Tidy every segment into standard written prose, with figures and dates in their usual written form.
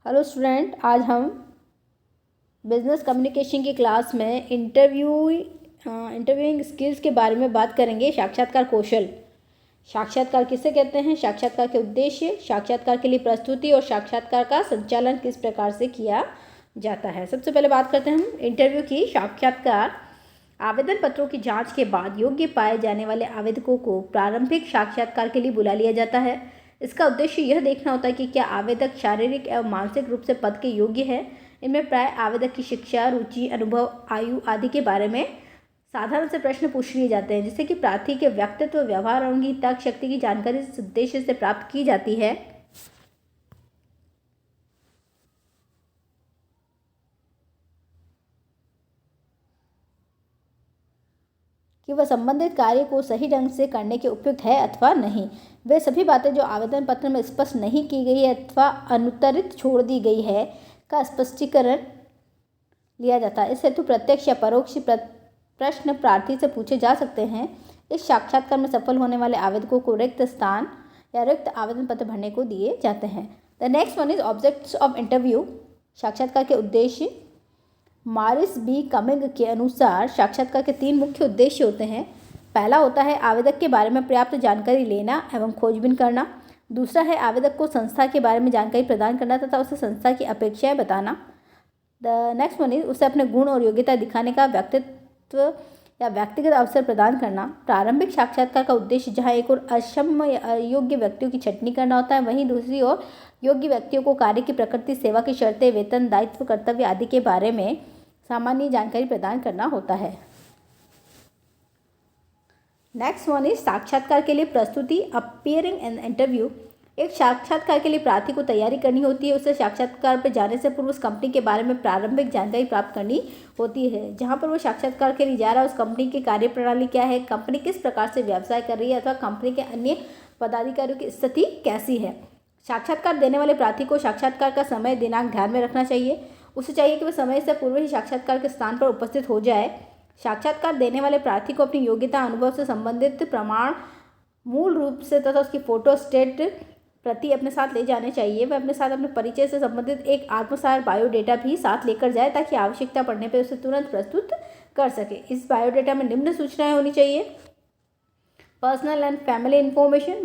Hello student, आज हम business communication की क्लास में इंटरव्यूइंग स्किल्स के बारे में बात करेंगे। साक्षात्कार कौशल। साक्षात्कार किसे कहते हैं, साक्षात्कार के उद्देश्य, साक्षात्कार के लिए प्रस्तुति और साक्षात्कार का संचालन किस प्रकार से किया जाता है। सबसे पहले बात करते हैं हम इंटरव्यू की। साक्षात्कार आवेदन पत्रों की जांच के बाद योग्य पाए जाने वाले आवेदकों को प्रारंभिक साक्षात्कार के लिए बुला लिया जाता है। इसका उद्देश्य यह देखना होता है कि क्या आवेदक शारीरिक एवं मानसिक रूप से पद के योग्य है। इनमें प्राय आवेदक की शिक्षा, रुचि, अनुभव, आयु आदि के बारे में साधारण से प्रश्न पूछ लिए जाते हैं, जिससे कि प्रार्थी के व्यक्तित्व, व्यवहार और उनकी तर्क शक्ति की जानकारी इस उद्देश्य से प्राप्त की जाती है कि वह संबंधित कार्य को सही ढंग से करने के उपयुक्त है अथवा नहीं। वे सभी बातें जो आवेदन पत्र में स्पष्ट नहीं की गई है अथवा अनुत्तरित छोड़ दी गई है का स्पष्टीकरण लिया जाता है। इस हेतु प्रत्यक्ष या परोक्ष प्रश्न प्रार्थी से पूछे जा सकते हैं। इस साक्षात्कार में सफल होने वाले आवेदकों को रिक्त स्थान या रिक्त आवेदन पत्र भरने को दिए जाते हैं। The next one is objects of interview. साक्षात्कार के उद्देश्य। मॉरिस बी कमिंग के अनुसार साक्षात्कार के 3 मुख्य उद्देश्य होते हैं। पहला होता है आवेदक के बारे में पर्याप्त जानकारी लेना एवं खोजबीन करना। दूसरा है आवेदक को संस्था के बारे में जानकारी प्रदान करना तथा उसे संस्था की अपेक्षाएं बताना। द नेक्स्ट वन इज उसे अपने गुण और योग्यता दिखाने का व्यक्तित्व या व्यक्तिगत अवसर प्रदान करना। प्रारंभिक साक्षात्कार का उद्देश्य जहाँ एक और अक्षम या अयोग्य व्यक्तियों की छंटनी करना होता है, वहीं दूसरी ओर योग्य व्यक्तियों को कार्य की प्रकृति, सेवा की शर्तें, वेतन, दायित्व, कर्तव्य आदि के बारे में सामान्य जानकारी प्रदान करना होता है। नेक्स्ट वन इज साक्षात्कार के लिए प्रस्तुति, अपीयरिंग इन इंटरव्यू। एक साक्षात्कार के लिए प्रार्थी को तैयारी करनी होती है। उसे साक्षात्कार पर जाने से पूर्व उस कंपनी के बारे में प्रारंभिक जानकारी प्राप्त करनी होती है जहां पर वो साक्षात्कार के लिए जा रहा है। उस कंपनी की कार्यप्रणाली क्या है, कंपनी किस प्रकार से व्यवसाय कर रही है अथवा कंपनी के अन्य पदाधिकारियों की स्थिति कैसी है। साक्षात्कार देने वाले प्रार्थी को साक्षात्कार का समय, दिनांक ध्यान में रखना चाहिए। उसे चाहिए कि वह समय से पूर्व ही साक्षात्कार के स्थान पर उपस्थित हो जाए। साक्षात्कार देने वाले प्रार्थी को अपनी योग्यता, अनुभव से संबंधित प्रमाण मूल रूप से तथा उसकी फोटो स्टेट प्रति अपने साथ ले जाने चाहिए। वह अपने साथ अपने परिचय से संबंधित एक आत्मसार बायोडेटा भी साथ लेकर जाए ताकि आवश्यकता पड़ने पर उसे तुरंत प्रस्तुत कर सके। इस बायोडेटा में निम्न सूचनाएं होनी चाहिए। पर्सनल एंड फैमिली इंफॉर्मेशन,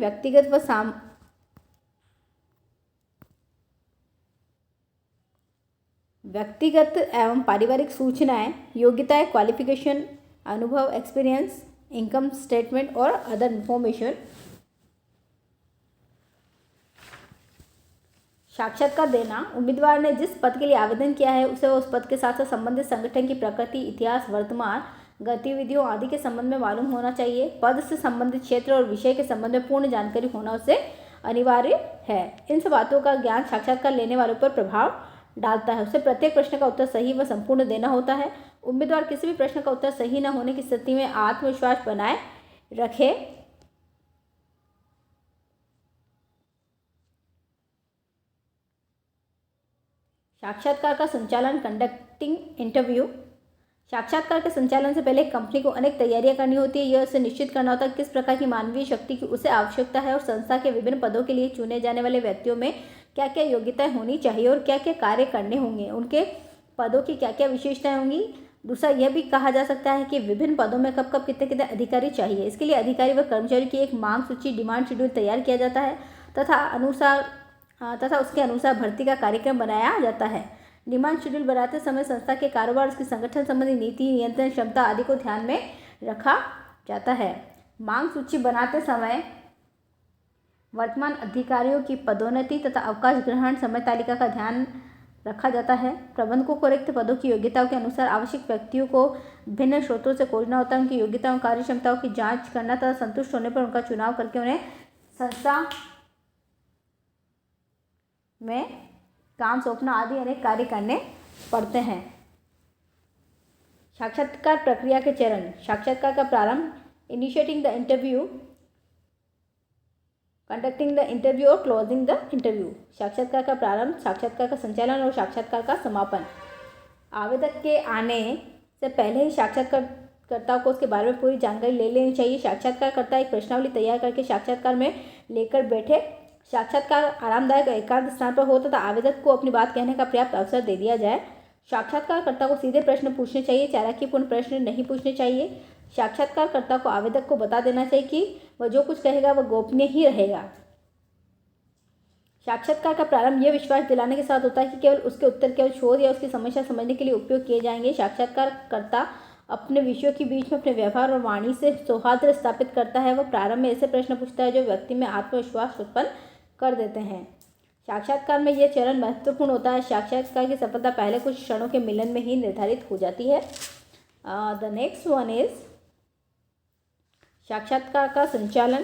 व्यक्तिगत एवं पारिवारिक सूचनाएं, योग्यताएं, क्वालिफिकेशन, अनुभव, एक्सपीरियंस, इनकम स्टेटमेंट और अदर इंफॉर्मेशन। साक्षात्कार देना। उम्मीदवार ने जिस पद के लिए आवेदन किया है उसे उस पद के साथ साथ संबंधित संगठन की प्रकृति, इतिहास, वर्तमान गतिविधियों आदि के संबंध में मालूम होना चाहिए। पद से संबंधित क्षेत्र और विषय के संबंध में पूर्ण जानकारी होना उससे अनिवार्य है। इन सब बातों का ज्ञान साक्षात्कार लेने वालों पर प्रभाव डालता है। उसे प्रत्येक प्रश्न का उत्तर सही व संपूर्ण देना होता है। उम्मीदवार किसी भी प्रश्न का उत्तर सही न होने की स्थिति में आत्मविश्वास बनाए रखे। साक्षात्कार का संचालन, कंडक्टिंग इंटरव्यू। साक्षात्कार के संचालन से पहले कंपनी को अनेक तैयारियां करनी होती है। यह उसे निश्चित करना होता है किस प्रकार की मानवीय शक्ति की उसे आवश्यकता है और संस्था के विभिन्न पदों के लिए चुने जाने वाले व्यक्तियों में क्या क्या योग्यताएं होनी चाहिए और क्या क्या कार्य करने होंगे, उनके पदों की क्या क्या विशेषताएं होंगी। दूसरा, यह भी कहा जा सकता है कि विभिन्न पदों में कब कब कितने कितने अधिकारी चाहिए। इसके लिए अधिकारी व कर्मचारी की एक मांग सूची, डिमांड शेड्यूल तैयार किया जाता है तथा उसके अनुसार भर्ती का कार्यक्रम बनाया जाता है। डिमांड शेड्यूल बनाते समय संस्था के कारोबार, उसकी संगठन संबंधी नीति, नियंत्रण क्षमता आदि को ध्यान में रखा जाता है। मांग सूची बनाते समय वर्तमान अधिकारियों की पदोन्नति तथा अवकाश ग्रहण समय तालिका का ध्यान रखा जाता है। प्रबंधकों को रिक्त पदों की योग्यताओं के अनुसार आवश्यक व्यक्तियों को भिन्न स्रोतों से खोजना होता है। उनकी योग्यताओं, कार्य क्षमताओं की जांच करना तथा संतुष्ट होने पर उनका चुनाव करके उन्हें संस्था में काम सौंपना आदि अनेक कार्य करने पड़ते हैं। साक्षात्कार प्रक्रिया के चरण। साक्षात्कार का प्रारंभ, initiating the interview, conducting the interview और क्लोजिंग द इंटरव्यू। साक्षात्कार का प्रारंभ, साक्षात्कार का संचालन और साक्षात्कार का समापन। आवेदक के आने से पहले ही साक्षात्कारकर्ता को उसके बारे में पूरी जानकारी ले लेनी चाहिए। साक्षात्कारकर्ता एक प्रश्नावली तैयार करके साक्षात्कार में लेकर बैठे साक्षात्कार आरामदायक एकांत स्थान पर हो तथा आवेदक को अपनी बात कहने का पर्याप्त अवसर दे दिया जाए। साक्षात्कारकर्ता को सीधे प्रश्न पूछने चाहिए, चालाकीपूर्ण प्रश्न नहीं पूछने चाहिए। साक्षात्कारकर्ता को आवेदक को बता देना चाहिए कि वह जो कुछ कहेगा वह गोपनीय ही रहेगा। साक्षात्कार का प्रारंभ यह विश्वास दिलाने के साथ होता है कि केवल उसके उत्तर केवल शोध या उसकी समस्या समझने के लिए उपयोग किए जाएंगे। साक्षात्कारकर्ता अपने विषयों के बीच में अपने व्यवहार और वाणी से सौहार्द स्थापित करता है। वह प्रारंभ में ऐसे प्रश्न पूछता है जो व्यक्ति में आत्मविश्वास उत्पन्न कर देते हैं। साक्षात्कार में यह चरण महत्वपूर्ण होता है। साक्षात्कार की सफलता पहले कुछ क्षणों के मिलन में ही निर्धारित हो जाती है। द नेक्स्ट वन इज साक्षात्कार का संचालन,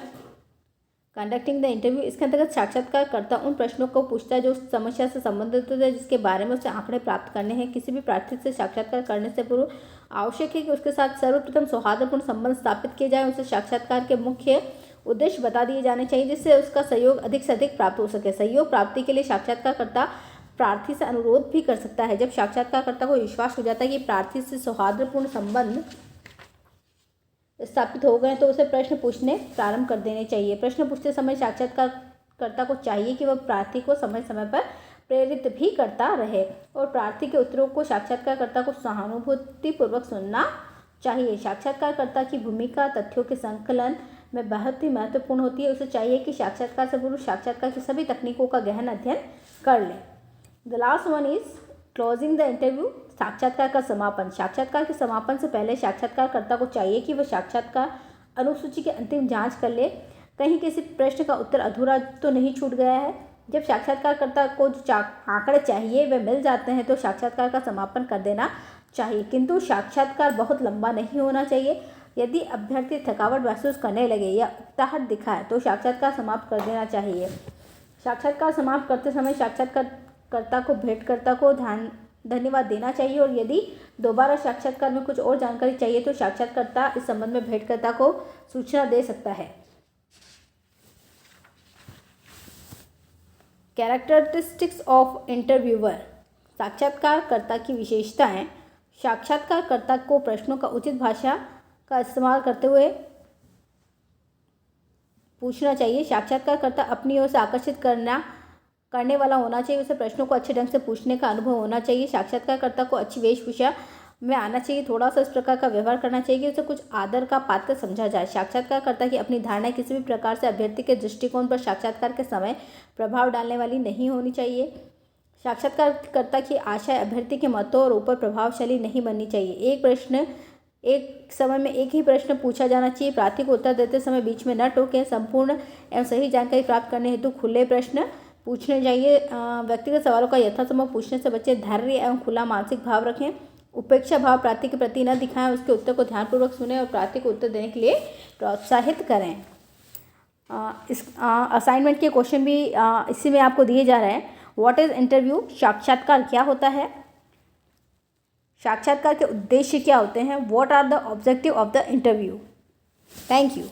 कंडक्टिंग द इंटरव्यू। इसके अंतर्गत साक्षात्कारकर्ता उन प्रश्नों को पूछता है जो उस समस्या से संबंधित होते हैं जिसके बारे में उसे आंकड़े प्राप्त करने हैं। किसी भी प्रार्थी से साक्षात्कार करने से पूर्व आवश्यक है कि उसके साथ सर्वप्रथम सौहार्दपूर्ण संबंध स्थापित किए जाएं। उसे साक्षात्कार के मुख्य उद्देश्य बता दिए जाने चाहिए जिससे उसका सहयोग अधिक से अधिक प्राप्त हो सके। सहयोग प्राप्ति के लिए साक्षात्कारकर्ता प्रार्थी से अनुरोध भी कर सकता है। जब साक्षात्कारकर्ता को विश्वास हो जाता है कि प्रार्थी से सौहार्दपूर्ण संबंध स्थापित हो गए तो उसे प्रश्न पूछने प्रारंभ कर देने चाहिए। प्रश्न पूछते समय साक्षात्कारकर्ता को चाहिए कि वह प्रार्थी को समय समय पर प्रेरित भी करता रहे और प्रार्थी के उत्तरों को साक्षात्कारकर्ता को सहानुभूतिपूर्वक सुनना चाहिए। साक्षात्कारकर्ता की भूमिका तथ्यों के संकलन में बहुत ही महत्वपूर्ण होती है। उसे चाहिए कि साक्षात्कार से पूर्व साक्षात्कार की सभी तकनीकों का गहन अध्ययन कर ले। The last one is closing the interview, साक्षात्कार का समापन। साक्षात्कार के समापन से पहले साक्षात्कारकर्ता को चाहिए कि वह साक्षात्कार अनुसूची की अंतिम जांच कर ले, कहीं किसी प्रश्न का उत्तर अधूरा तो नहीं छूट गया है। जब साक्षात्कारकर्ता को जो आंकड़े चाहिए वे मिल जाते हैं तो साक्षात्कार का समापन कर देना चाहिए, किंतु साक्षात्कार बहुत लंबा नहीं होना चाहिए। यदि अभ्यर्थी थकावट महसूस करने लगे या उकताहट दिखाए तो साक्षात्कार समाप्त कर देना चाहिए। साक्षात्कार समाप्त करते समय साक्षात्कारकर्ता को भेंटकर्ता को धन्यवाद देना चाहिए और यदि दोबारा साक्षात्कार में कुछ और जानकारी चाहिए तो साक्षात्कारकर्ता इस संबंध में भेंटकर्ता को सूचना दे सकता है। कैरेक्टरिस्टिक्स ऑफ इंटरव्यूअर, साक्षात्कारकर्ता की विशेषताएं। साक्षात्कारकर्ता को प्रश्नों का उचित भाषा का इस्तेमाल करते हुए पूछना चाहिए। साक्षात्कारकर्ता अपनी ओर से आकर्षित करने वाला होना चाहिए। उसे प्रश्नों को अच्छे ढंग से पूछने का अनुभव होना चाहिए। साक्षात्कारकर्ता को अच्छी वेशभूषा में आना चाहिए। थोड़ा सा इस प्रकार का व्यवहार करना चाहिए कि उसे कुछ आदर का पात्र समझा जाए। साक्षात्कारकर्ता की अपनी धारणाएं किसी भी प्रकार से अभ्यर्थी के दृष्टिकोण पर साक्षात्कार के समय प्रभाव डालने वाली नहीं होनी चाहिए। साक्षात्कारकर्ता की आशा अभ्यर्थी के मतों और ऊपर प्रभावशाली नहीं बननी चाहिए। एक समय में एक ही प्रश्न पूछा जाना चाहिए। प्रार्थी को उत्तर देते समय बीच में न टोकें। संपूर्ण एवं सही जानकारी प्राप्त करने हेतु खुले प्रश्न पूछने चाहिए। व्यक्तिगत सवालों का यथासंभव पूछने से बच्चे धैर्य एवं खुला मानसिक भाव रखें। उपेक्षा भाव प्रार्थी के प्रति न दिखाएं। उसके उत्तर को ध्यानपूर्वक सुनें और प्रार्थी को उत्तर देने के लिए प्रोत्साहित करें। इस असाइनमेंट के क्वेश्चन भी इसी में आपको दिए जा रहे हैं। व्हाट इज इंटरव्यू, साक्षात्कार क्या होता है, साक्षात्कार के उद्देश्य क्या होते हैं, what are the objective of the interview. Thank you.